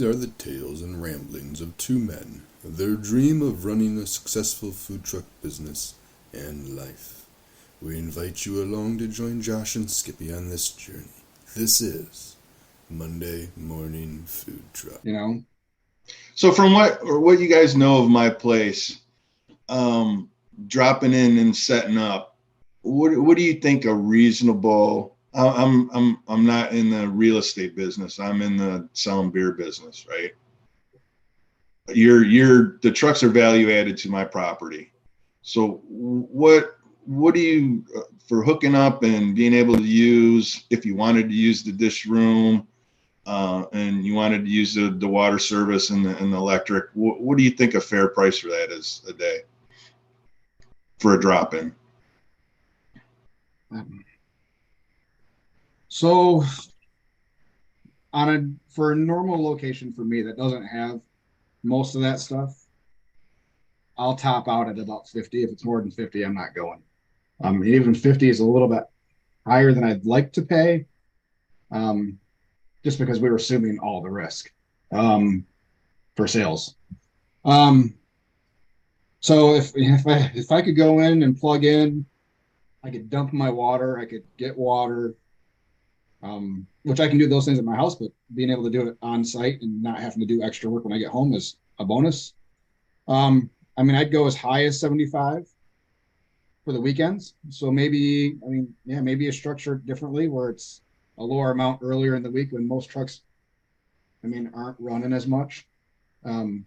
These are the tales and ramblings of two men, their dream of running a successful food truck business and life. We invite you along to join Josh and Skippy on this journey. This is Monday Morning Food Truck. So from what you guys know of my place, dropping in and setting up, what do you think a reasonable? I'm not in the real estate business. I'm in the selling beer business, right? The trucks are value added to my property. So what do you for hooking up and being able to use, if you wanted to use the dish room, and you wanted to use the water service and the electric, what do you think a fair price for that is a day for a drop in? So for a normal location for me that doesn't have most of that stuff, I'll top out at about 50. If it's more than 50, I'm not going. Even 50 is a little bit higher than I'd like to pay, just because we were assuming all the risk for sales. So if I could go in and plug in, I could dump my water, I could get water, which I can do those things at my house, but being able to do it on site and not having to do extra work when I get home is a bonus. I'd go as high as 75 for the weekends. So maybe a structure differently where it's a lower amount earlier in the week when most trucks, aren't running as much. And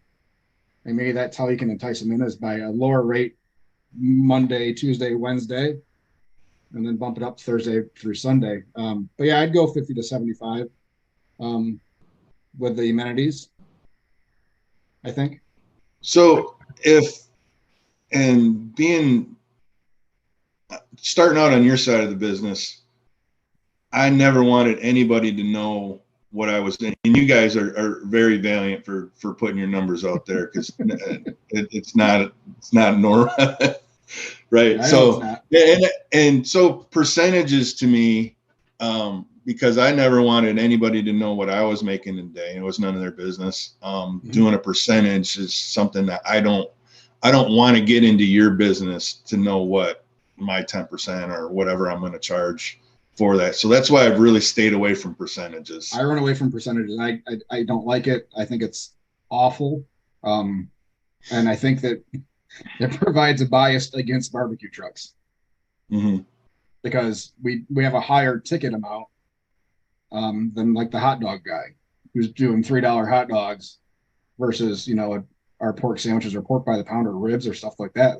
maybe that's how you can entice them in, is by a lower rate Monday, Tuesday, Wednesday, and then bump it up Thursday through Sunday. But yeah, I'd go 50 to 75 with the amenities, I think. So starting out on your side of the business, I never wanted anybody to know what I was doing. And you guys are very valiant for putting your numbers out there, because it's not normal. Right. So, and so percentages to me, because I never wanted anybody to know what I was making in a day. It was none of their business. Doing a percentage is something that I don't want to get into your business to know what my 10% or whatever I'm going to charge for that. So that's why I've really stayed away from percentages. I run away from percentages. I don't like it. I think it's awful. And I think that it provides a bias against barbecue trucks, because we have a higher ticket amount than like the hot dog guy who's doing $3 hot dogs versus, our pork sandwiches or pork by the pound or ribs or stuff like that.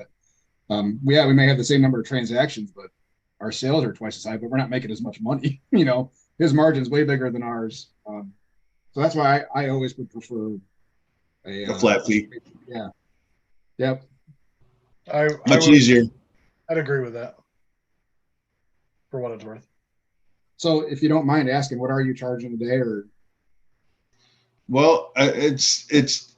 We may have the same number of transactions, but our sales are twice as high, but we're not making as much money. His margin's way bigger than ours. So that's why I always would prefer a flat fee. Yeah. Yep. Much easier. I'd agree with that, for what it's worth. So if you don't mind asking, what are you charging a day? Or well, I've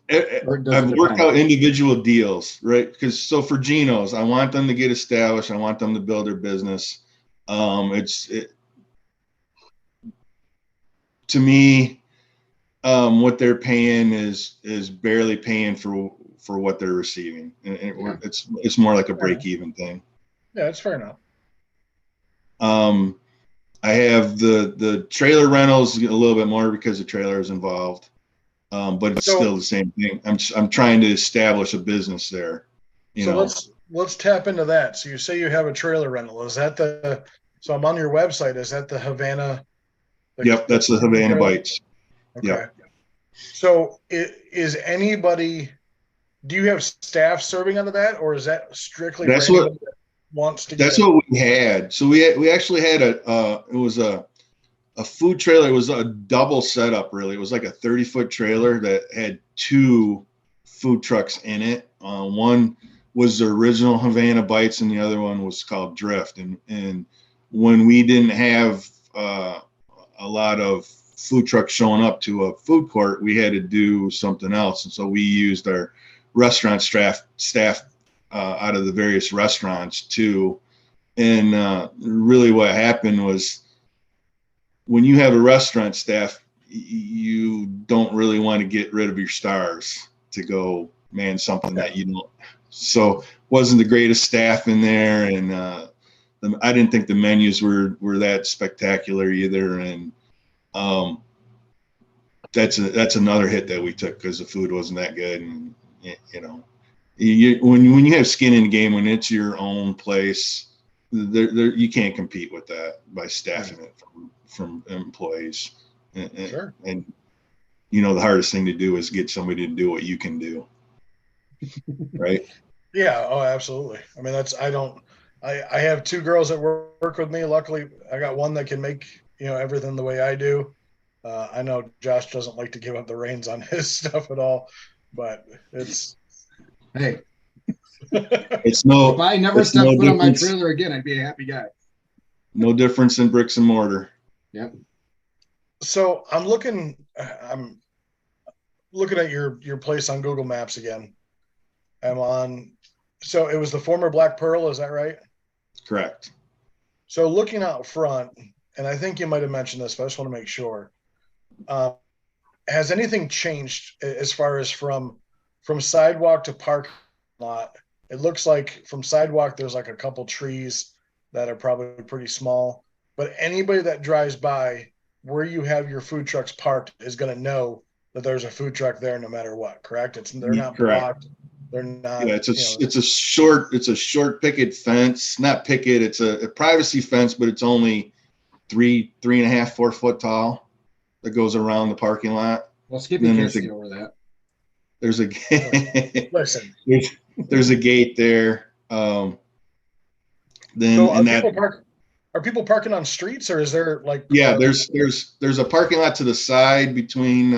worked out individual deals, right? Because for Geno's, I want them to get established. I want them to build their business. To me, what they're paying is barely paying for what they're receiving. And it's more like a break-even thing. Yeah, that's fair enough. I have the trailer rentals a little bit more because the trailer is involved. But it's still the same thing. I'm trying to establish a business there. Let's tap into that. So you say you have a trailer rental. Is that so I'm on your website. Is that the Havana? Yep, that's the Havana trailer? Bites. Okay. Yep. So is anybody? Do you have staff serving under that, or is that strictly? That's what wants to. That's what we had. So we actually had it was a food trailer. It was a double setup, really. It was like a 30-foot trailer that had two food trucks in it. One was the original Havana Bites, and the other one was called Drift. And when we didn't have a lot of food trucks showing up to a food court, we had to do something else. And so we used our restaurant staff out of the various restaurants too. And really what happened was, when you have a restaurant staff, you don't really want to get rid of your stars to go man something that you don't. So wasn't the greatest staff in there, and I didn't think the menus were that spectacular either. And that's another hit that we took because the food wasn't that good. And when you have skin in the game, when it's your own place, you can't compete with that by staffing it from employees. Sure. And the hardest thing to do is get somebody to do what you can do. Right. Yeah. Oh, absolutely. I mean, I have two girls that work with me. Luckily I got one that can make, everything the way I do. I know Josh doesn't like to give up the reins on his stuff at all, but hey, if I never stepped foot on my trailer again, I'd be a happy guy. No difference in bricks and mortar. Yep. So I'm looking at your place on Google Maps again. So it was the former Black Pearl, is that right? Correct. So looking out front, and I think you might have mentioned this, but I just want to make sure. Has anything changed as far as from sidewalk to parking lot? It looks like from sidewalk, there's like a couple trees that are probably pretty small, but anybody that drives by where you have your food trucks parked is going to know that there's a food truck there no matter what. Correct? They're not blocked. They're not. Yeah, it's a short picket fence, not picket. It's a privacy fence, but it's only 3.5, 4 foot tall that goes around the parking lot. Well, Skippy can't see over that. There's a listen. There's a gate there. Are people parking on streets, or is there like? Yeah, there's a parking lot to the side between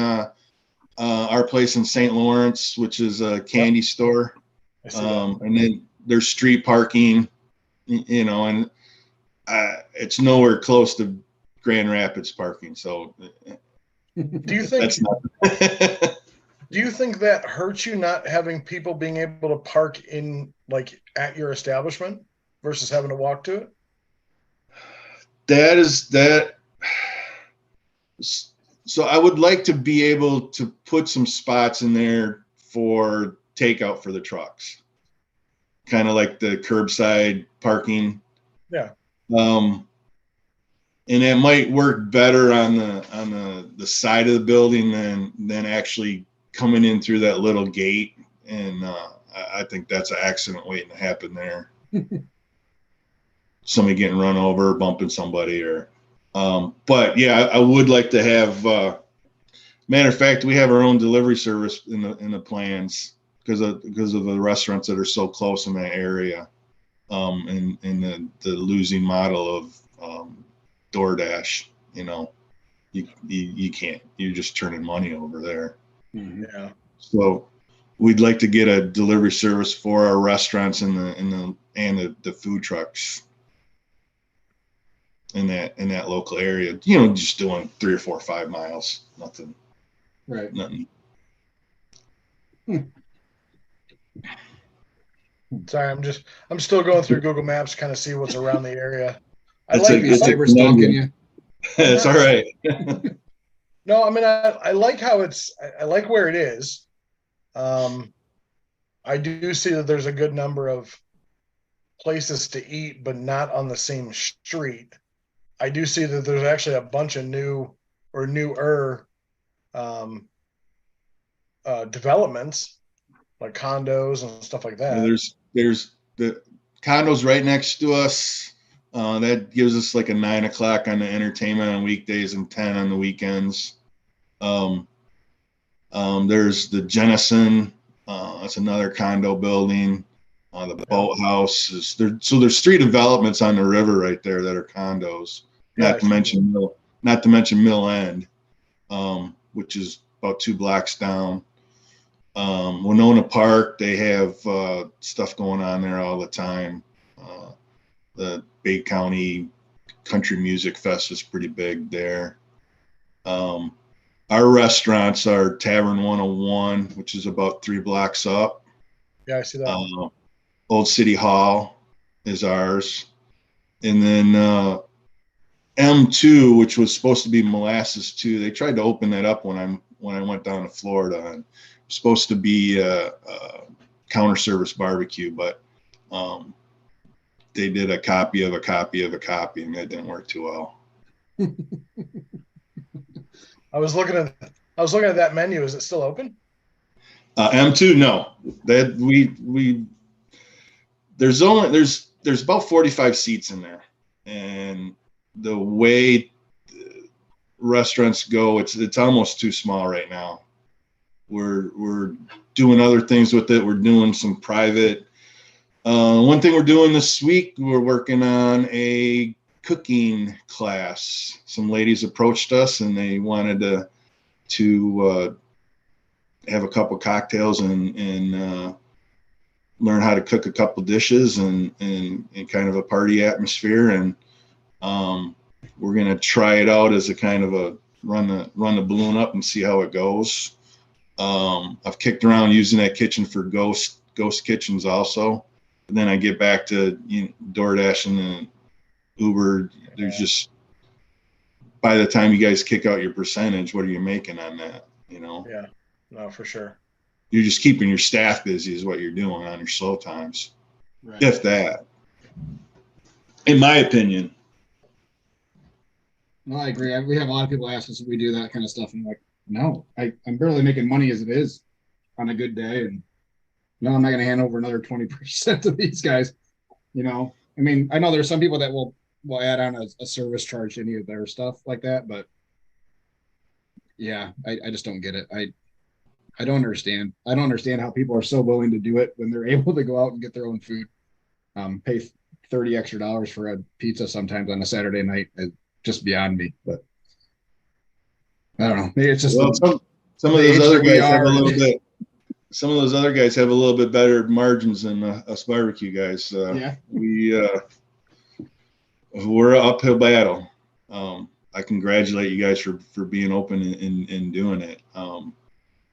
our place in St. Lawrence, which is a candy store, and then there's street parking. And it's nowhere close to Grand Rapids parking. So, do you think do you think that hurts you not having people being able to park in like at your establishment versus having to walk to it? So I would like to be able to put some spots in there for takeout for the trucks, kind of like the curbside parking. Yeah. And it might work better on the side of the building than actually coming in through that little gate. And I think that's an accident waiting to happen there. Somebody getting run over, bumping somebody, but yeah, I would like to have. Matter of fact, we have our own delivery service in the plans because of the restaurants that are so close in that area, and the losing model of DoorDash. You can't. You're just turning money over there. Mm-hmm. Yeah. So we'd like to get a delivery service for our restaurants and the food trucks in that local area, just doing 3 or 4 or 5 miles, nothing. Right. Nothing. Sorry, I'm still going through Google Maps, kind of see what's around the area. It's cyber stalking you. It's all right. No, I mean, I like how I like where it is. I do see that there's a good number of places to eat, but not on the same street. I do see that there's actually a bunch of new or newer developments, like condos and stuff like that. There's the condos right next to us. That gives us like a 9 o'clock on the entertainment on weekdays and 10 on the weekends. There's the Jennison. That's another condo building. The boathouse so there's 3 developments on the river right there that are condos. Not to mention Mill End, which is about 2 blocks down. Winona Park, they have stuff going on there all the time. The Bay County Country Music Fest is pretty big there. Our restaurants are Tavern 101, which is about 3 blocks up. Yeah, I see that. Old City Hall is ours. And then M2, which was supposed to be Molasses 2. They tried to open that up when I went down to Florida, and it was supposed to be a counter service barbecue, but they did a copy of a copy of a copy, and that didn't work too well. I was looking at that menu. Is it still open? M2, no. That there's about 45 seats in there, and the way restaurants go, it's almost too small right now. We're doing other things with it. We're doing some private. One thing we're doing this week, we're working on a cooking class. Some ladies approached us and they wanted to have a couple cocktails and learn how to cook a couple dishes and kind of a party atmosphere. And we're going to try it out as a kind of a run the balloon up and see how it goes. I've kicked around using that kitchen for ghost kitchens also. And then I get back to DoorDash and Uber. There's just, by the time you guys kick out your percentage, what are you making on that? Yeah, no, for sure. You're just keeping your staff busy is what you're doing on your slow times. Right. If that, in my opinion. No, I agree. We have a lot of people ask us if we do that kind of stuff. And I'm like, no, I'm barely making money as it is on a good day. And no, I'm not going to hand over another 20% to these guys. I mean, I know there's some people that will add on a service charge to any of their stuff like that, but yeah, I just don't get it. I don't understand. I don't understand how people are so willing to do it when they're able to go out and get their own food, pay $30 extra for a pizza sometimes on a Saturday night. It's just beyond me, but I don't know. Maybe it's just some of those other guys have a little bit. Some of those other guys have a little bit better margins than us barbecue guys. Yeah, we're an uphill battle. I congratulate you guys for being open and doing it.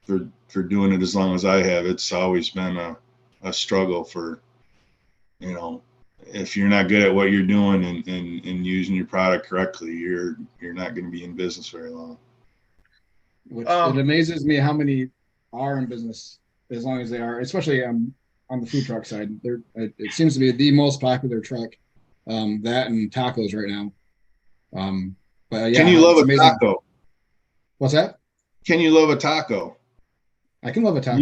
For doing it as long as I have. It's always been a struggle for, if you're not good at what you're doing and using your product correctly, you're not going to be in business very long. Which it amazes me how many are in business as long as they are, especially on the food truck side. It seems to be the most popular truck, that and tacos right now. But yeah, can you love a taco? What's that? Can you love a taco? I can love a taco.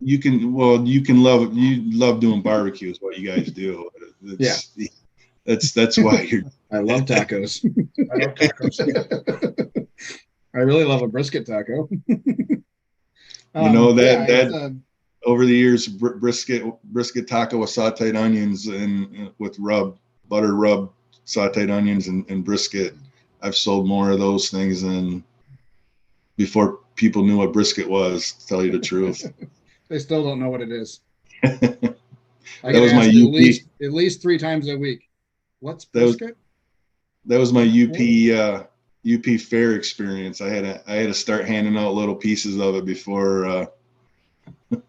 You love doing barbecue is what you guys do. That's why you're. I love tacos. I love tacos. I really love a brisket taco. Over the years, brisket taco with sauteed onions and with butter rub sauteed onions and brisket. I've sold more of those things than before people knew what brisket was, to tell you the truth. They still don't know what it is. That was my UP. At least 3 times a week. What's brisket? That was my UP fair experience. I had to start handing out little pieces of it before. But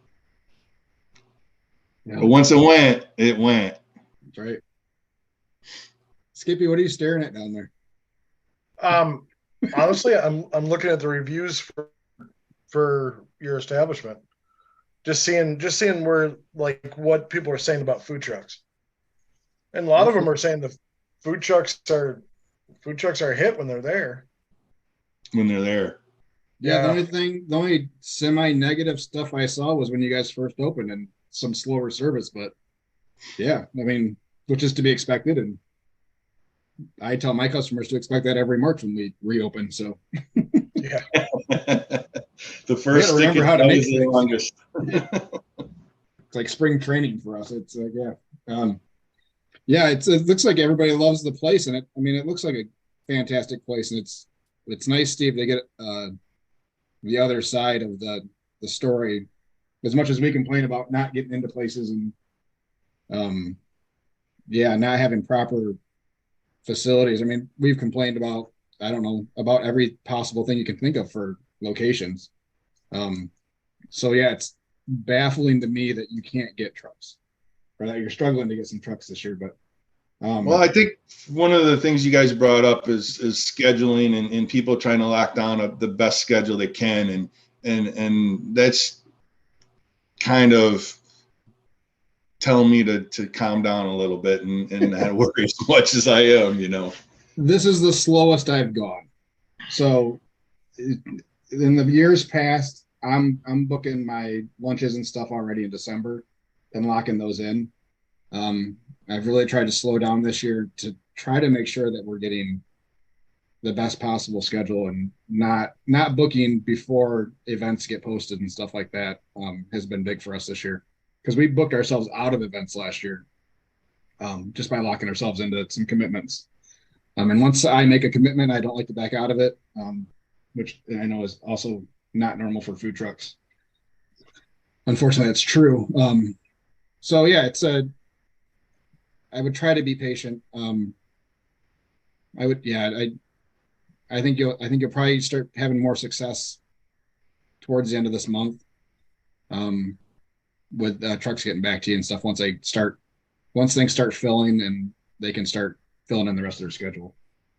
once it went. That's right. Skippy, what are you staring at down there? Honestly, I'm looking at the reviews for your establishment. Just seeing where, like, what people are saying about food trucks. And a lot of them are saying the food trucks are a hit when they're there. Yeah, the only semi-negative stuff I saw was when you guys first opened and some slower service, but yeah, I mean, which is to be expected, and I tell my customers to expect that every March when we reopen. So yeah, the first remember how to make the longest. It's like spring training for us. It's like it looks like everybody loves the place, and it looks like a fantastic place, and it's nice, Steve. They get the other side of the story. As much as we complain about not getting into places and not having proper facilities. I mean, we've complained about, I don't know, about every possible thing you can think of for locations. So yeah, it's baffling to me that you can't get trucks, or that you're struggling to get some trucks this year. But Well, I think one of the things you guys brought up is scheduling and people trying to lock down the best schedule they can, and that's kind of telling me to calm down a little bit and not worry as much as I am, this is the slowest I've gone. So in the years past, I'm booking my lunches and stuff already in December and locking those in. I've really tried to slow down this year to try to make sure that we're getting the best possible schedule and not booking before events get posted and stuff like that. Has been big for us this year because we booked ourselves out of events last year just by locking ourselves into some commitments. And once I make a commitment, I don't like to back out of it, which I know is also not normal for food trucks. Unfortunately, it's true. So yeah, I would try to be patient. I think you'll probably start having more success towards the end of this month, with trucks getting back to you and stuff once things start filling and they can start filling in the rest of their schedule.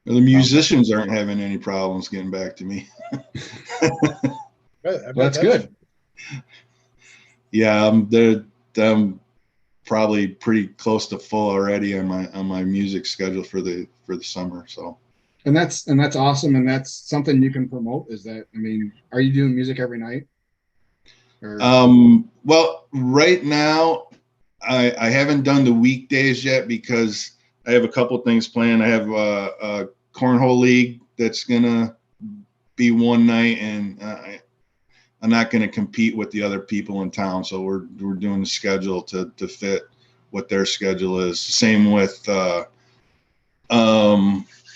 Well, the musicians aren't having any problems getting back to me. Well, that's good. Yeah, I'm probably pretty close to full already on my music schedule for the summer. So, and that's awesome, and that's something you can promote. Is that, I mean, are you doing music every night? Or... Well, right now I haven't done the weekdays yet because I have a couple things planned. I have a cornhole league that's gonna be one night, and I'm not going to compete with the other people in town. So we're doing the schedule to fit what their schedule is. Same with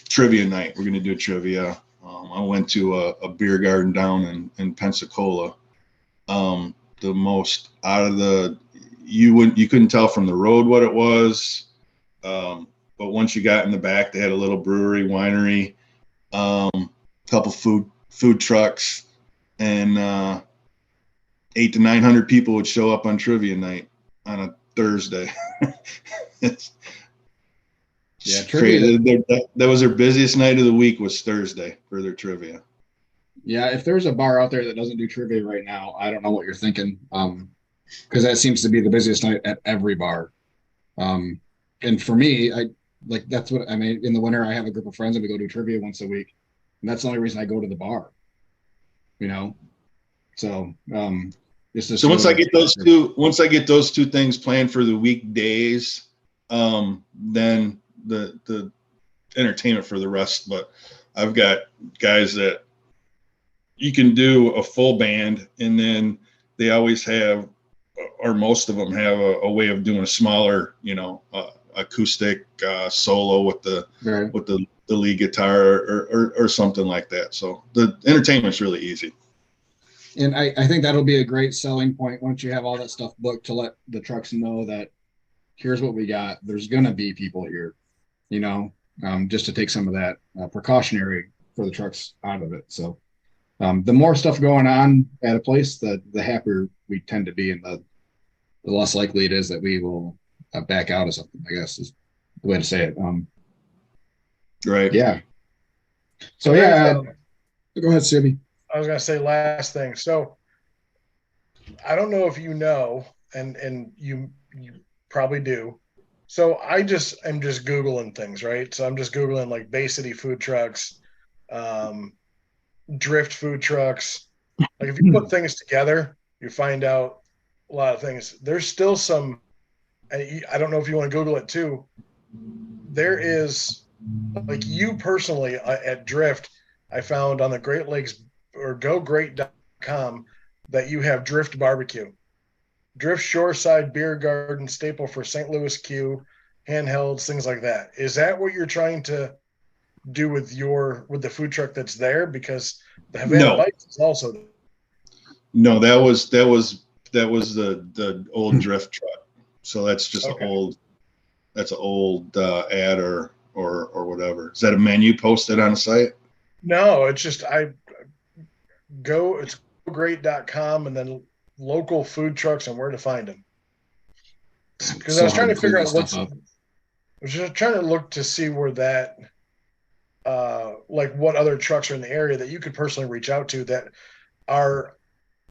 trivia night. We're going to do trivia. I went to a beer garden down in Pensacola. The most out of you couldn't tell from the road what it was. But once you got in the back, they had a little brewery, winery, couple food trucks, and 800 to 900 people would show up on trivia night on a Thursday. Yeah, trivia. That was their busiest night of the week, was Thursday for their trivia. Yeah, if there's a bar out there that doesn't do trivia right now, I don't know what you're thinking. Because that seems to be the busiest night at every bar. And for me, that's what I mean. In the winter, I have a group of friends and we go do trivia once a week, and that's the only reason I go to the bar. So so once I get those two things planned for the weekdays, then the entertainment for the rest. But I've got guys that you can do a full band, and then they always have, or most of them have a way of doing a smaller, acoustic solo with the lead guitar or something like that. So the entertainment's really easy. And I think that'll be a great selling point once you have all that stuff booked, to let the trucks know that here's what we got. There's going to be people here, just to take some of that precautionary for the trucks out of it. So the more stuff going on at a place, the happier we tend to be, and the less likely it is that we will back out of something, I guess is the way to say it. Right. Yeah. So yeah, go ahead, Sibby. I was going to say last thing. So I don't know if you know, and you probably do. So I'm just Googling things, right? So I'm just Googling like Bay City food trucks, Drift food trucks. Like if you put things together, you find out a lot of things. There's still some, I don't know if you want to Google it too. There is, like, you personally at Drift, I found on the Great Lakes or gogreat.com that you have Drift Barbecue. Drift Shoreside Beer Garden, staple for St. Louis Q, handhelds, things like that. Is that what you're trying to do with the food truck that's there? Because the Havana Bites is also there. No, that was the old Drift truck. So that's just an old ad or whatever. Is that a menu posted on the site? No, it's just it's gogreat.com and then local food trucks and where to find them. Because I was trying to figure out was just trying to look to see where that, like what other trucks are in the area that you could personally reach out to that are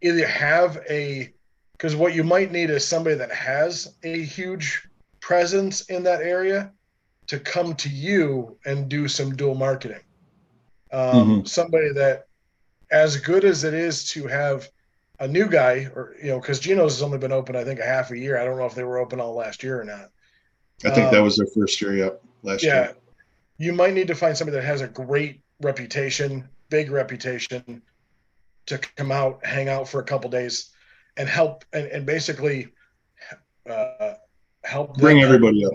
either have because what you might need is somebody that has a huge presence in that area to come to you and do some dual marketing. Somebody that, as good as it is to have a new guy, or because Geno's has only been open, I think, a half a year. I don't know if they were open all last year or not. I think that was their first year. Yep, last year. Yeah, you might need to find somebody that has a great reputation, big reputation, to come out, hang out for a couple days, and help and basically help Bring them everybody up.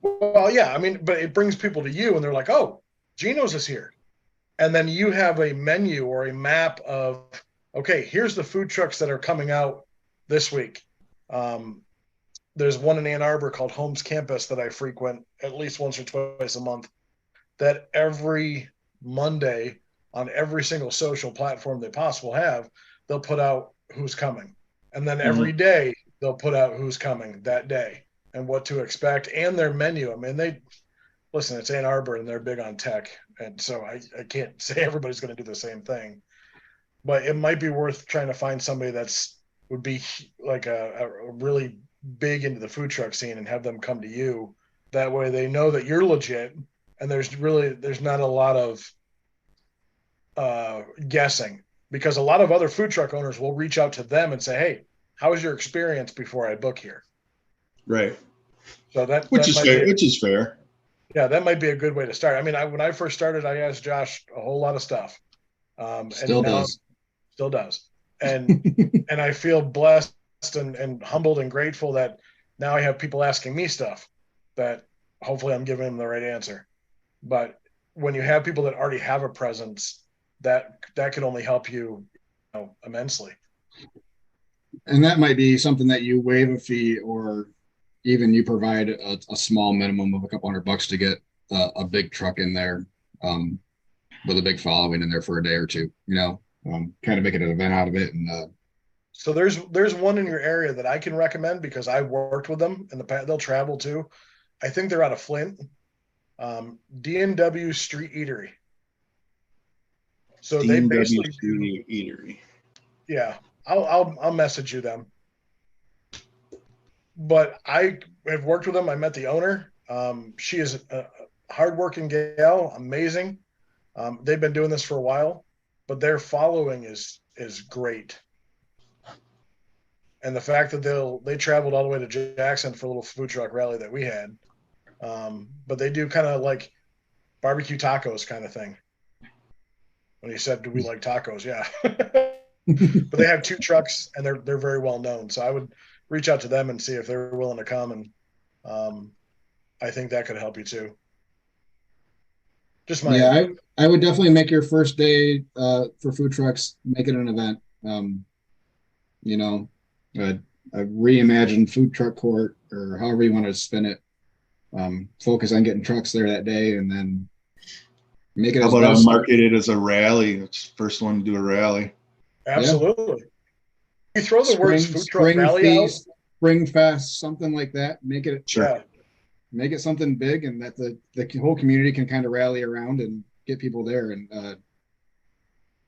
Well, yeah, I mean, but it brings people to you, and they're like, "Oh, Geno's is here," and then you have a menu or a map of, okay, here's the food trucks that are coming out this week. There's one in Ann Arbor called Holmes Campus that I frequent at least once or twice a month. That every Monday on every single social platform they possible have, they'll put out who's coming, and then every day they'll put out who's coming that day and what to expect and their menu. I mean, listen, it's Ann Arbor and they're big on tech. And so I can't say everybody's going to do the same thing, but it might be worth trying to find somebody would be like a really big into the food truck scene and have them come to you. That way they know that you're legit and there's not a lot of guessing, because a lot of other food truck owners will reach out to them and say, "Hey, how was your experience before I book here?" Right. So which is fair. Which is fair. Yeah, that might be a good way to start. I mean, when I first started, I asked Josh a whole lot of stuff. Still does. Still does. And and I feel blessed and humbled and grateful that now I have people asking me stuff that hopefully I'm giving them the right answer. But when you have people that already have a presence, that can only help you, immensely. And that might be something that you waive a fee, or even you provide a small minimum of a couple $100 to get a big truck in there, with a big following in there for a day or two, kind of make it an event out of it. And so there's one in your area that I can recommend because I worked with them in the past. They'll travel too. I think they're out of Flint. D&W Street Eatery. So they basically do eatery. Yeah, I'll message you them. But I have worked with them. I met the owner. She is a hardworking gal, amazing. They've been doing this for a while, but their following is great. And the fact that they traveled all the way to Jackson for a little food truck rally that we had. But they do kind of like barbecue tacos kind of thing. When he said, "Do we like tacos?" Yeah. But they have 2 trucks and they're very well known. So I would reach out to them and see if they're willing to come. And I think that could help you too. I would definitely make your first day for food trucks, make it an event. A reimagined food truck court, or however you want to spin it. Focus on getting trucks there that day, and then make it. How about I market it as a rally? It's the first one to do a rally. Absolutely. You throw the words food truck rally feast, out. Spring Fest, something like that. Make it make it something big, and that the whole community can kind of rally around and get people there. And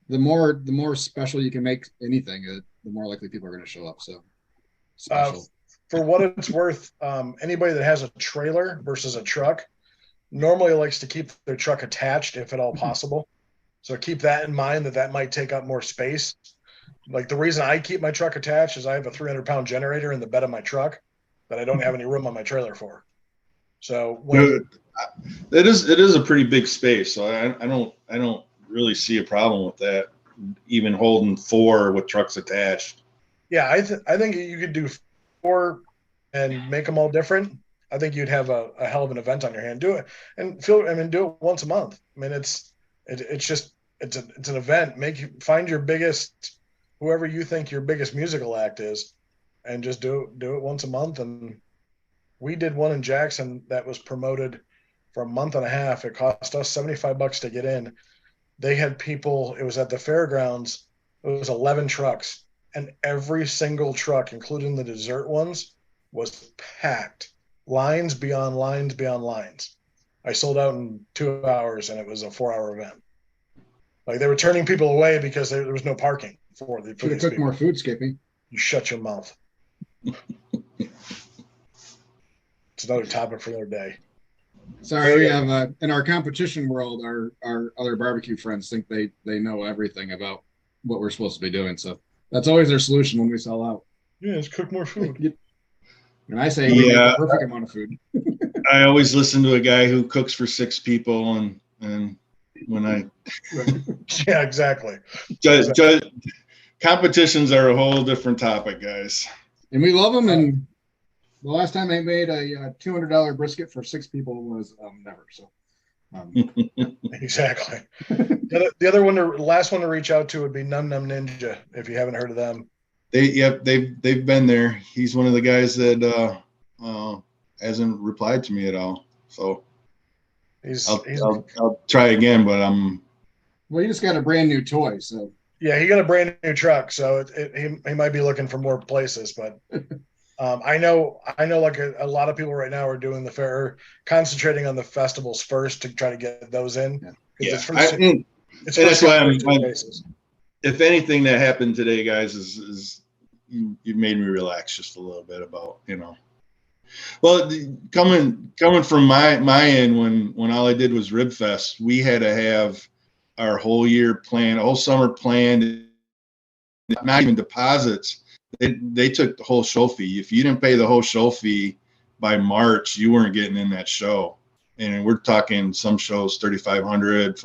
the more special you can make anything, the more likely people are going to show up. So special. For what it's worth, anybody that has a trailer versus a truck normally likes to keep their truck attached if at all possible. So keep that in mind, that might take up more space. Like the reason I keep my truck attached is I have a 300-pound generator in the bed of my truck that I don't have any room on my trailer for. So it is a pretty big space. So I don't really see a problem with that, even holding 4 with trucks attached. Yeah, I think you could do 4 and make them all different. I think you'd have a hell of an event on your hand. Do it and do it once a month. I mean, it's an event. Find your biggest, whoever you think your biggest musical act is, and just do it once a month. And we did one in Jackson that was promoted for a month and a half. It cost us $75 to get in. They had people. It was at the fairgrounds. It was 11 trucks, and every single truck, including the dessert ones, was packed. lines beyond lines beyond lines. I sold out in 2 hours, and it was a 4-hour event. Like, they were turning people away because there was no parking for Should have these cooked people. more food, Skippy. You shut your mouth. It's another topic for another day. Sorry, we have in our competition world, our other barbecue friends think they know everything about what we're supposed to be doing. So that's always their solution when we sell out. Yeah, let's cook more food. And I say we make the perfect amount of food. I always listen to a guy who cooks for 6 people, and when I Yeah, exactly. competitions are a whole different topic, guys. And we love them. And the last time I made a $200 brisket for 6 people was never. So exactly. The other one, the last one to reach out to would be Num Num Ninja. If you haven't heard of them, They've been there. He's one of the guys that hasn't replied to me at all. So I'll try again, but well, he just got a brand new toy, so yeah, he got a brand new truck, so he might be looking for more places, but I know like a lot of people right now are doing the fair, concentrating on the festivals first to try to get those in. Yeah, That's why I'm if anything that happened today, guys, is you made me relax just a little bit about, well, coming from my end, when all I did was Rib Fest, we had to have our whole year planned, whole summer planned, not even deposits. They took the whole show fee. If you didn't pay the whole show fee by March, you weren't getting in that show. And we're talking some shows $3,500,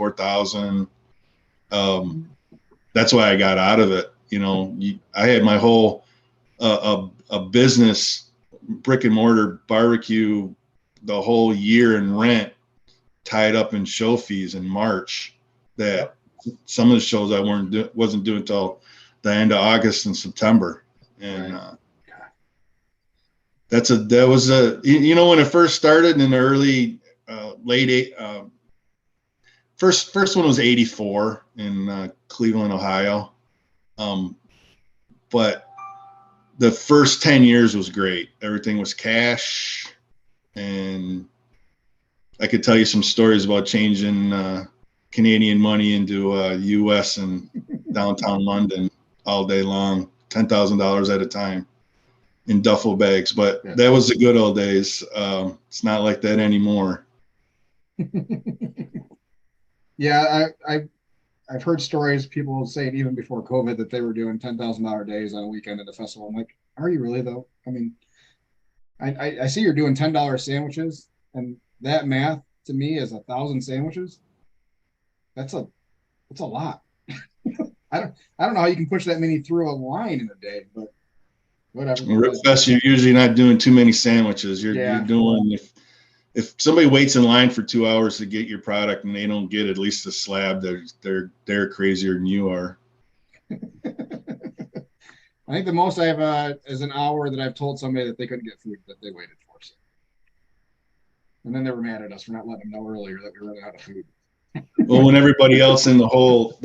$4,000. That's why I got out of it. I had my whole a business, brick and mortar barbecue, the whole year in rent tied up in show fees in March. That some of the shows I wasn't doing until the end of August and September, and that was when it first started in the early first one was 84 in Cleveland, Ohio. But the first 10 years was great. Everything was cash. And I could tell you some stories about changing Canadian money into US and downtown London all day long, $10,000 at a time in duffel bags. But that was the good old days. It's not like that anymore. Yeah, I've heard stories, people saying even before COVID that they were doing $10,000 days on a weekend at a festival. I'm like, are you really though? I mean, I see you're doing $10 sandwiches, and that math to me is 1,000 sandwiches. That's a lot. I don't know how you can push that many through a line in a day, but whatever. Rib Fest, you're usually not doing too many sandwiches. You're doing if somebody waits in line for 2 hours to get your product and they don't get at least a slab, they're crazier than you are. I think the most I have is an hour that I've told somebody that they couldn't get food that they waited for. So. And then they were mad at us for not letting them know earlier that we were running out of food. Well, when everybody else in the whole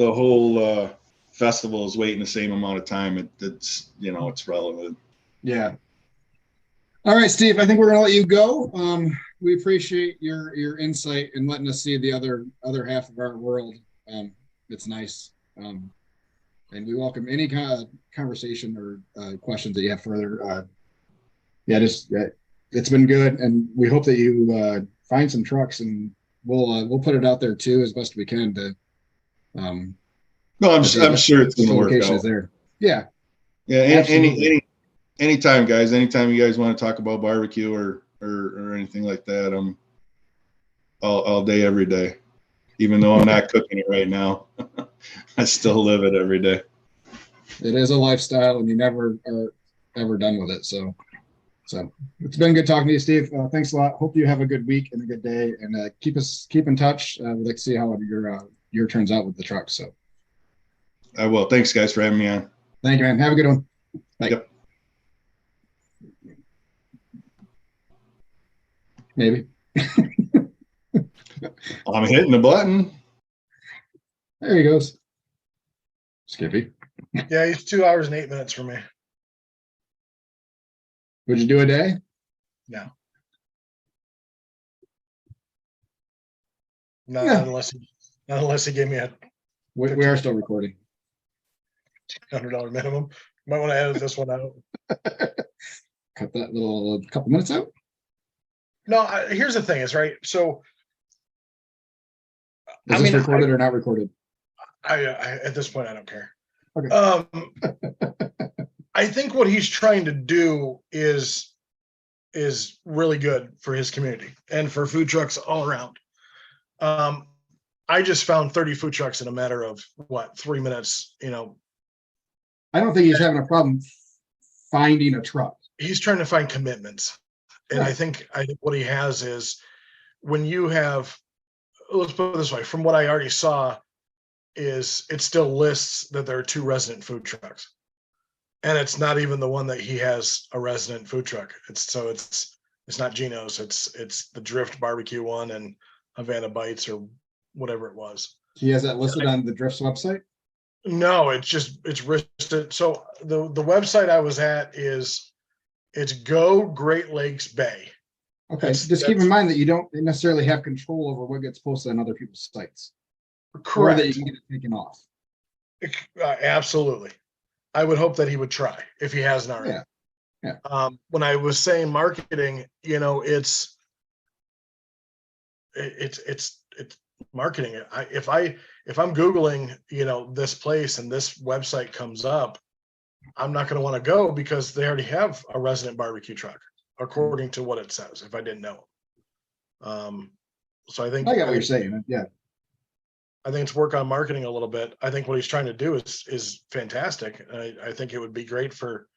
festival is waiting the same amount of time, it's it's relevant. Yeah. All right, Steve, I think we're gonna let you go. We appreciate your insight and letting us see the other half of our world. It's nice. And we welcome any kind of conversation or questions that you have further. It's been good, and we hope that you find some trucks, and we'll put it out there too as best we can to. No, I'm sure it's going to work out. There. Yeah. Yeah. Anytime, guys. Anytime you guys want to talk about barbecue or anything like that, I'm all day, every day. Even though I'm not cooking it right now, I still live it every day. It is a lifestyle, and you never are ever done with it. So it's been good talking to you, Steve. Thanks a lot. Hope you have a good week and a good day, and keep in touch. We'd like to see how your turns out with the truck. So I will. Thanks, guys, for having me on. Thank you, man. Have a good one. Bye. Yep. Maybe. I'm hitting the button. There he goes. Skippy. Yeah, he's 2 hours and 8 minutes for me. Would you do a day? No. Not Yeah. unless he gave me a We are still recording. $100 minimum. Might want to edit this one out. Cut that little couple minutes out. No, here's the thing is, right? So, Is this recorded or not recorded? I at this point, I don't care. Okay. I think what he's trying to do is really good for his community and for food trucks all around. I just found 30 food trucks in a matter of 3 minutes. I don't think he's having a problem finding a truck. He's trying to find commitments. And Right. I think what he has is when you have, let's put it this way, from what I already saw, is it still lists that there are 2 resident food trucks. And it's not even the one that he has a resident food truck. It's not Gino's, it's the Drift barbecue one and Havana Bites or whatever it was. He has that listed on the Drift's website? No, it's listed. So the website I was at it's Go Great Lakes Bay. Okay, just keep in mind that you don't necessarily have control over what gets posted on other people's sites. Correct. Or that you can get it taken off. Absolutely. I would hope that he would try if he hasn't already. Yeah. When I was saying marketing, it's marketing. If I'm Googling, this place and this website comes up, I'm not going to want to go because they already have a resident barbecue truck, according to what it says, if I didn't know. So I think I get what you're saying. Yeah. I think it's work on marketing a little bit. I think what he's trying to do is fantastic. I think it would be great for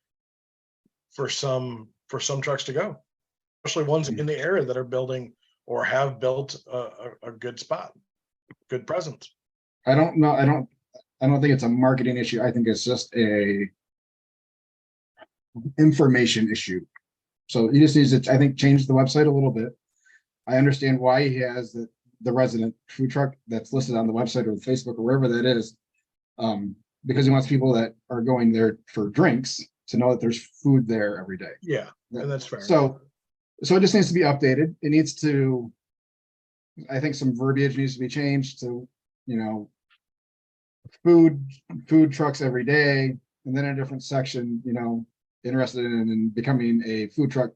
some trucks to go, especially ones in the area that are building or have built a good spot, good presence. I don't know. I don't think it's a marketing issue. I think it's just a information issue. So he just needs to, I think, change the website a little bit. I understand why he has the resident food truck that's listed on the website or Facebook or wherever that is, because he wants people that are going there for drinks to know that there's food there every day. Yeah, and that's fair. So it just needs to be updated. It needs to, I think some verbiage needs to be changed to, food trucks every day, and then a different section, interested in becoming a food truck,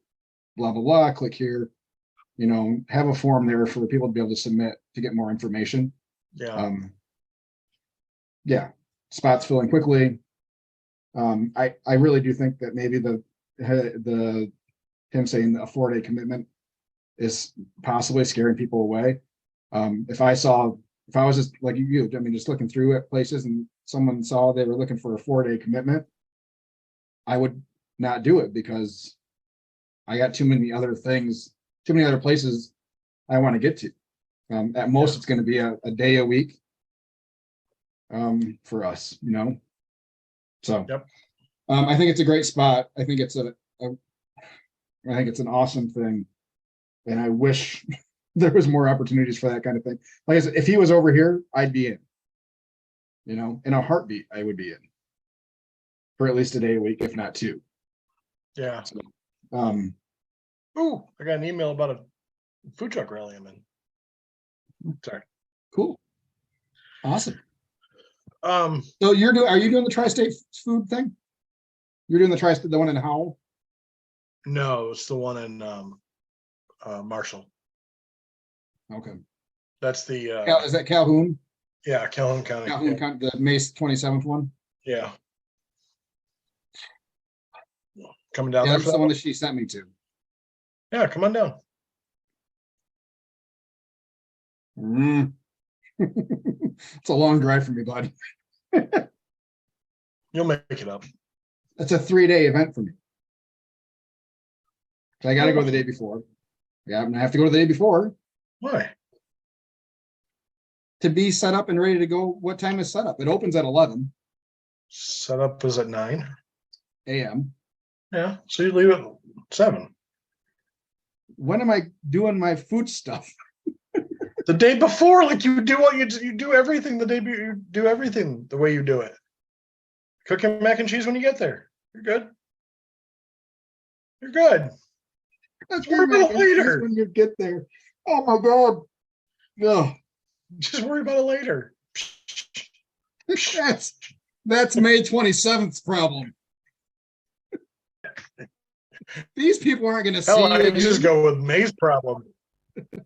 blah, blah, blah, click here, have a form there for people to be able to submit to get more information. Yeah. Spots filling quickly. I really do think that maybe him saying a 4-day commitment is possibly scaring people away. If I was just like you, just looking through at places and someone saw they were looking for a 4-day commitment, I would not do it because I got too many other places I want to get to. At most, it's going to be a day a week for us, So, yep. I think it's a great spot. I think it's I think it's an awesome thing, and I wish there was more opportunities for that kind of thing. Like I said, if he was over here, I'd be in. In a heartbeat, I would be in for at least a day a week, if not 2. Yeah. So, I got an email about a food truck rally I'm in. Sorry. Cool. Awesome. So are you doing the tri-state food thing? You're doing the one in Howell? No, it's the one in Marshall. Okay. That's the is that Calhoun? Yeah, Calhoun County. Calhoun County, the May 27th one. Yeah. Coming down there. That's the one that she sent me to. Yeah, come on down. It's a long drive for me, bud. You'll make it up. It's a 3-day event for me. So I got to go the day before. Yeah, I'm gonna have to go the day before. Why? To be set up and ready to go. What time is set up? It opens at 11. Setup is at 9 a.m. Yeah, so you leave at 7. When am I doing my food stuff? The day before, like you do what you do everything the day you do everything the way you do it. Cooking mac and cheese when you get there. You're good. You're good. That's We're a little later when you get there. Oh my God. No. Just worry about it later. That's May 27th's problem. These people aren't going to see Hell, I you. just go with May's problem.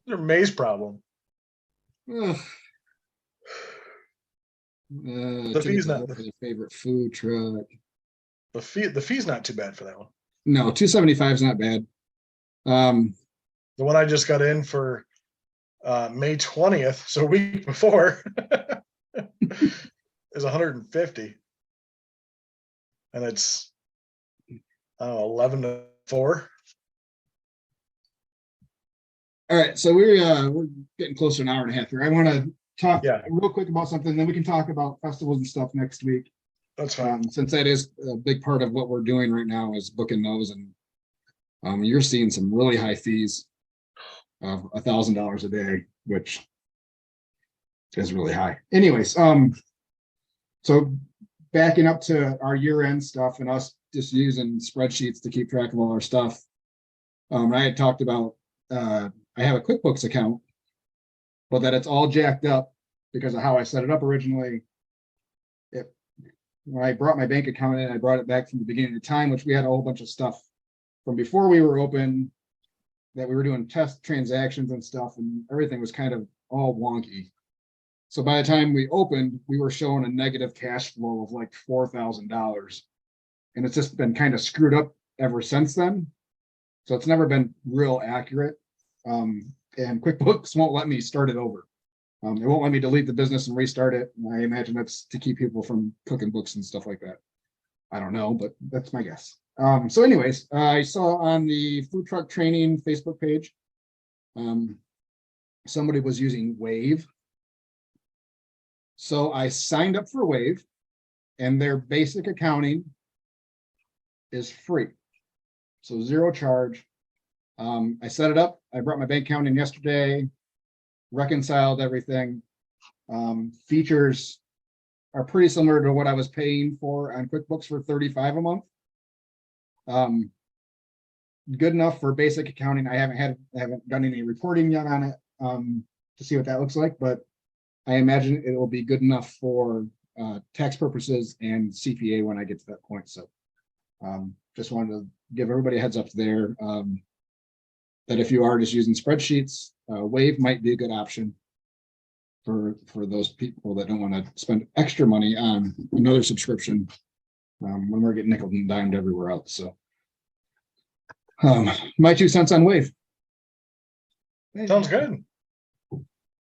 They're May's problem. The fee's not for the favorite food truck. The fee's not too bad for that one. No, 275 is not bad. The one I just got in for May 20th, so a week before, is 150, and it's 11 to 4. All right, so we're getting close to an hour and a half here. I want to talk real quick about something, then we can talk about festivals and stuff next week. That's fine. Since that is a big part of what we're doing right now is booking those, and you're seeing some really high fees of $1,000 a day, which is really high. Anyways, so backing up to our year-end stuff and us just using spreadsheets to keep track of all our stuff. I had talked about I have a QuickBooks account, but that it's all jacked up because of how I set it up originally. When I brought my bank account in, I brought it back from the beginning of time, which we had a whole bunch of stuff from before we were open that we were doing test transactions and stuff, and everything was kind of all wonky. So by the time we opened, we were showing a negative cash flow of like $4,000. And it's just been kind of screwed up ever since then. So it's never been real accurate. And QuickBooks won't let me start it over. It won't let me delete the business and restart it. I imagine that's to keep people from cooking books and stuff like that. I don't know, but that's my guess. So anyways, I saw on the food truck training Facebook page, somebody was using Wave. So I signed up for Wave, and their basic accounting is free. So zero charge. I set it up. I brought my bank account in yesterday, reconciled everything. Features are pretty similar to what I was paying for on QuickBooks for $35 a month. Good enough for basic accounting. I haven't done any reporting yet on it to see what that looks like, but I imagine it will be good enough for tax purposes and CPA when I get to that point. So just wanted to give everybody a heads up there that if you are just using spreadsheets, Wave might be a good option for those people that don't want to spend extra money on another subscription when we're getting nickel and dimed everywhere else. So my 2 cents on Wave. Sounds good.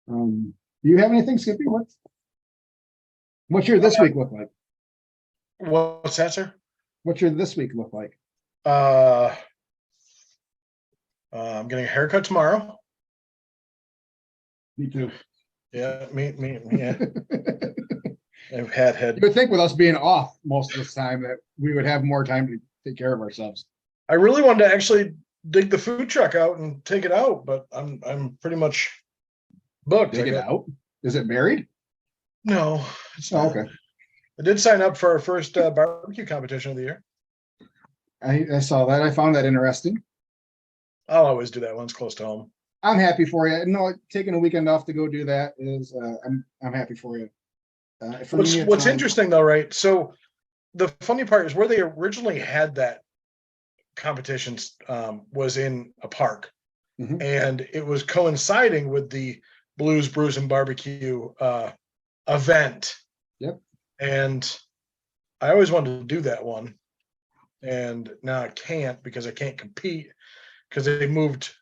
Do you have anything, Skippy? What's your this week look like? What's that, sir? What's your this week look like? I'm getting a haircut tomorrow. Me too. Yeah, me, yeah. I've had You would think with us being off most of this time that we would have more time to take care of ourselves. I really wanted to actually dig the food truck out and take it out, but I'm pretty much booked. Dig it out? Is it married? No, it's Oh, not. okay. I did sign up for our first barbecue competition of the year. I saw that. I found that interesting. I'll always do that when it's close to home. I'm happy for you. No, taking a weekend off to go do that is I'm happy for you. What's interesting though, right? So the funny part is where they originally had that competitions was in a park, and it was coinciding with the Blues, Brews, and Barbecue event. Yep. And I always wanted to do that one, and now I can't because I can't compete because they moved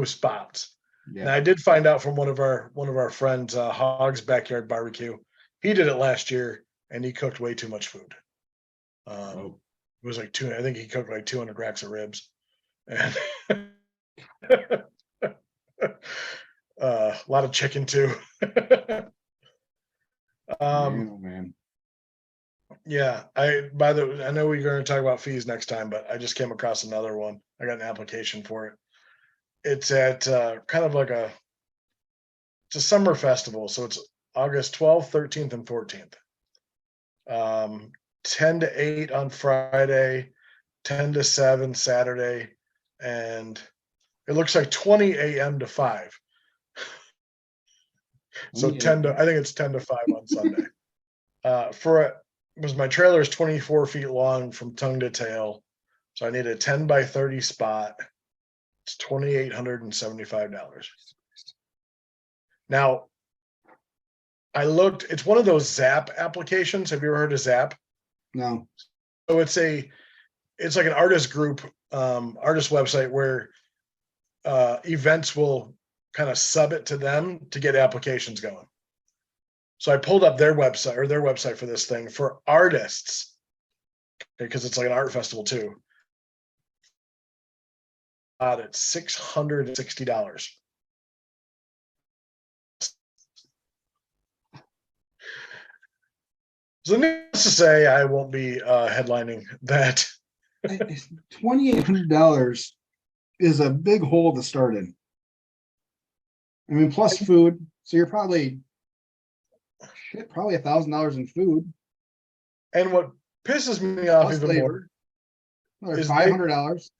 spots. Yeah. And I did find out from one of our friends, Hog's Backyard Barbecue. He did it last year, and he cooked way too much food. It was like I think he cooked like 200 racks of ribs, and a lot of chicken too. Man. Yeah, I know we're going to talk about fees next time, but I just came across another one. I got an application for it. It's at kind of like it's a summer festival, so it's August 12th, 13th, and 14th. 10 to 8 on Friday, 10 to 7 Saturday, and it looks like 20 a.m. to 5. So 10 to, I think it's 10 to 5 on Sunday. My trailer is 24 feet long from tongue to tail. So I need a 10 by 30 spot. It's $2,875. Now, I looked, it's one of those Zap applications. Have you ever heard of Zap? No. So it's like an artist group, artist website where events will kind of sub it to them to get applications going. So I pulled up their website for this thing for artists, because it's like an art festival too. It's $660. So needless to say, I won't be headlining that. $2,800 is a big hole to start in. I mean, plus food. So you're probably $1,000 in food. And what pisses me off Plus even labor. more There's $500.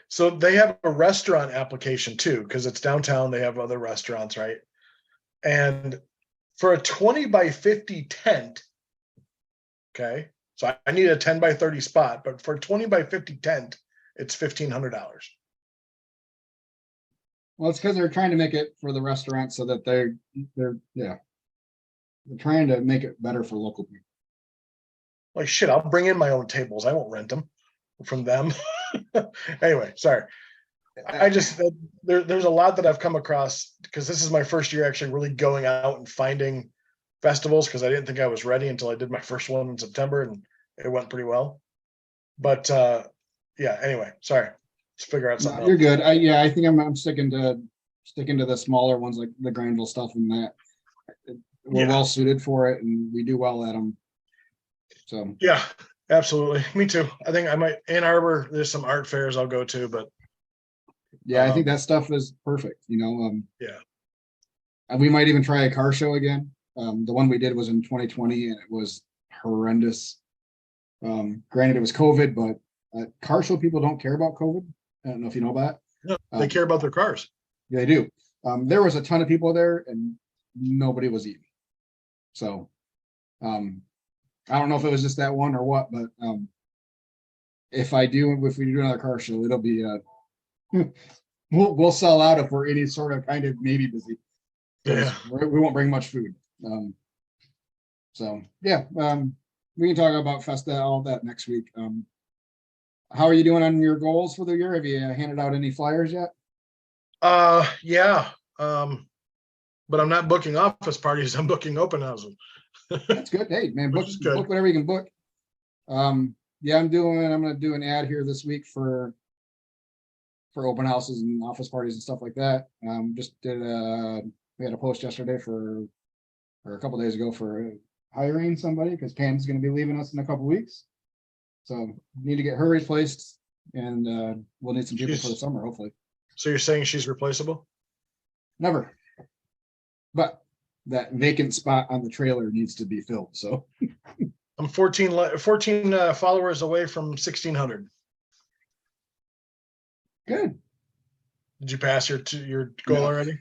So they have a restaurant application too, because it's downtown. They have other restaurants, right? And for a 20 by 50 tent, okay, so I need a 10 by 30 spot, but for a 20 by 50 tent, it's $1,500. Well, it's because they're trying to make it for the restaurant so that they're trying to make it better for local people. Like shit, I'll bring in my own tables. I won't rent them from them. Anyway, sorry. I just there's a lot that I've come across, because this is my first year actually really going out and finding festivals, because I didn't think I was ready until I did my first one in September, and it went pretty well. But yeah, anyway, sorry. Let's figure out something. No, you're good. I think I'm sticking to the smaller ones, like the Granville stuff, and that we're well suited for it, and we do well at them. So yeah, absolutely. Me too. I think I might, Ann Arbor, there's some art fairs I'll go to, but yeah, I think that stuff is perfect. Yeah. And we might even try a car show again. The one we did was in 2020, and it was horrendous. Granted, it was COVID, but car show people don't care about COVID. I don't know if you know that. No, they care about their cars. Yeah, they do. There was a ton of people there, and nobody was eating. So, I don't know if it was just that one or what, but if we do another car show, it'll be we'll sell out if we're any sort of kind of maybe busy. Yeah, we won't bring much food. So yeah, we can talk about Festa, all that next week. How are you doing on your goals for the year? Have you handed out any flyers yet? Yeah. But I'm not booking office parties. I'm booking open houses. That's good. Hey, man, book whatever you can book. Yeah, I'm going to do an ad here this week for open houses and office parties and stuff like that. We had a post yesterday or a couple days ago for hiring somebody, because Pam's going to be leaving us in a couple weeks. So need to get her replaced, and we'll need some people for the summer, hopefully. So you're saying she's replaceable? Never. But that vacant spot on the trailer needs to be filled. So I'm 14 followers away from 1,600. Good. Did you pass your goal already?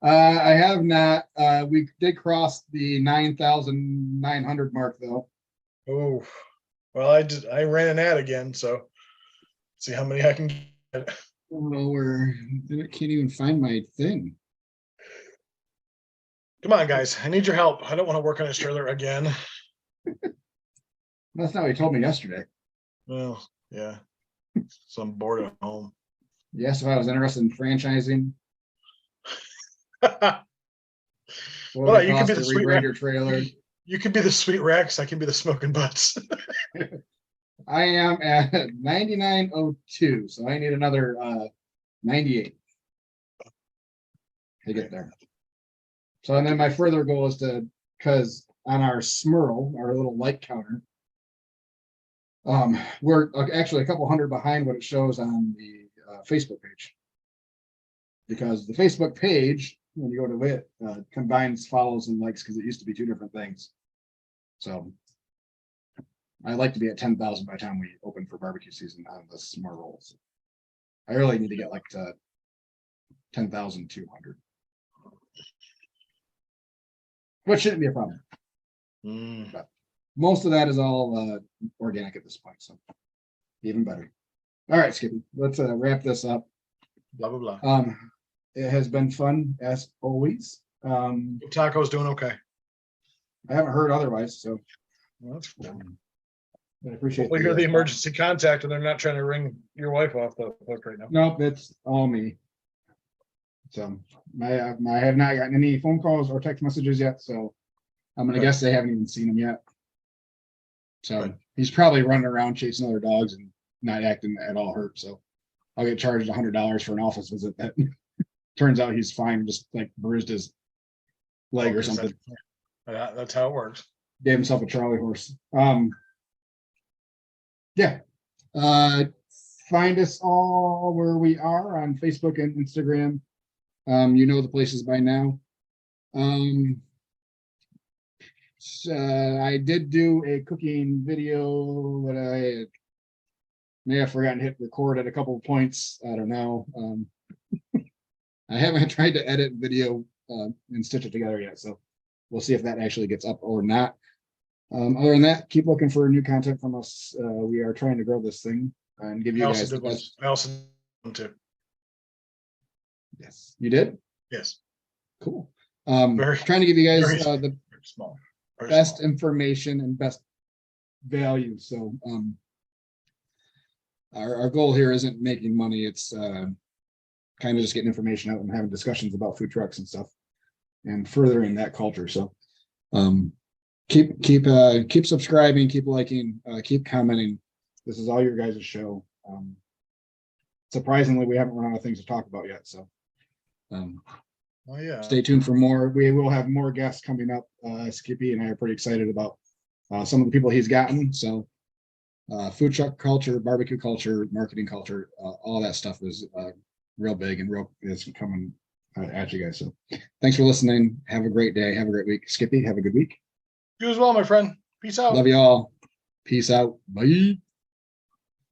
I have not. We did cross the 9,900 mark though. Oh, well, I ran an ad again, so see how many I can get. I don't know where. I can't even find my thing. Come on, guys. I need your help. I don't want to work on this trailer again. That's not what you told me yesterday. Well, yeah. So I'm bored at home. Yes, if I was interested in franchising. Well, you could be the sweet Rebrand your trailer. You could be the Sweet Rex. I can be the Smoking Butts. I am at 99.02, so I need another 98 to get there. So, and then my further goal is because on our Smurl, our little light counter, we're actually a couple hundred behind what it shows on the Facebook page. Because the Facebook page, when you go to it, combines follows and likes, because it used to be two different things. So I'd like to be at 10,000 by the time we open for barbecue season on the Smurl rolls. I really need to get like to 10,200. which shouldn't be a problem. But most of that is all organic at this point, so even better. All right, Skippy, let's wrap this up. Blah blah blah. It has been fun as always. Taco's doing okay. I haven't heard otherwise, so Well, that's cool. I appreciate. We hear the emergency contact, and they're not trying to ring your wife off the hook right now. Nope, it's all me. So I have not gotten any phone calls or text messages yet, so I'm gonna guess they haven't even seen him yet. So Right. he's probably running around chasing other dogs and not acting at all hurt. So I'll get charged $100 for an office visit. That turns out he's fine, just like bruised his leg or something. That's how it works. Gave himself a Charlie horse. Yeah. Find us all where we are on Facebook and Instagram. You know the places by now. I did do a cooking video, but I may have forgotten to hit record at a couple of points. I don't know. I haven't tried to edit video and stitch it together yet, so we'll see if that actually gets up or not. Other than that, keep looking for new content from us. We are trying to grow this thing and give you guys the best. I also did too. Yes, you did? Yes. Cool. Very- Trying to give you guys very the Very small. Very best small. information and best value. So our goal here isn't making money. It's kind of just getting information out and having discussions about food trucks and stuff and furthering that culture. So keep subscribing, keep liking, keep commenting. This is all your guys' show. Surprisingly, we haven't run out of things to talk about yet. So Oh yeah. stay tuned for more. We will have more guests coming up. Skippy and I are pretty excited about some of the people he's gotten. So food truck culture, barbecue culture, marketing culture, all that stuff is real big and real is coming at you guys. So thanks for listening. Have a great day. Have a great week. Skippy, have a good week. You as well, my friend. Peace out. Love you all. Peace out. Bye.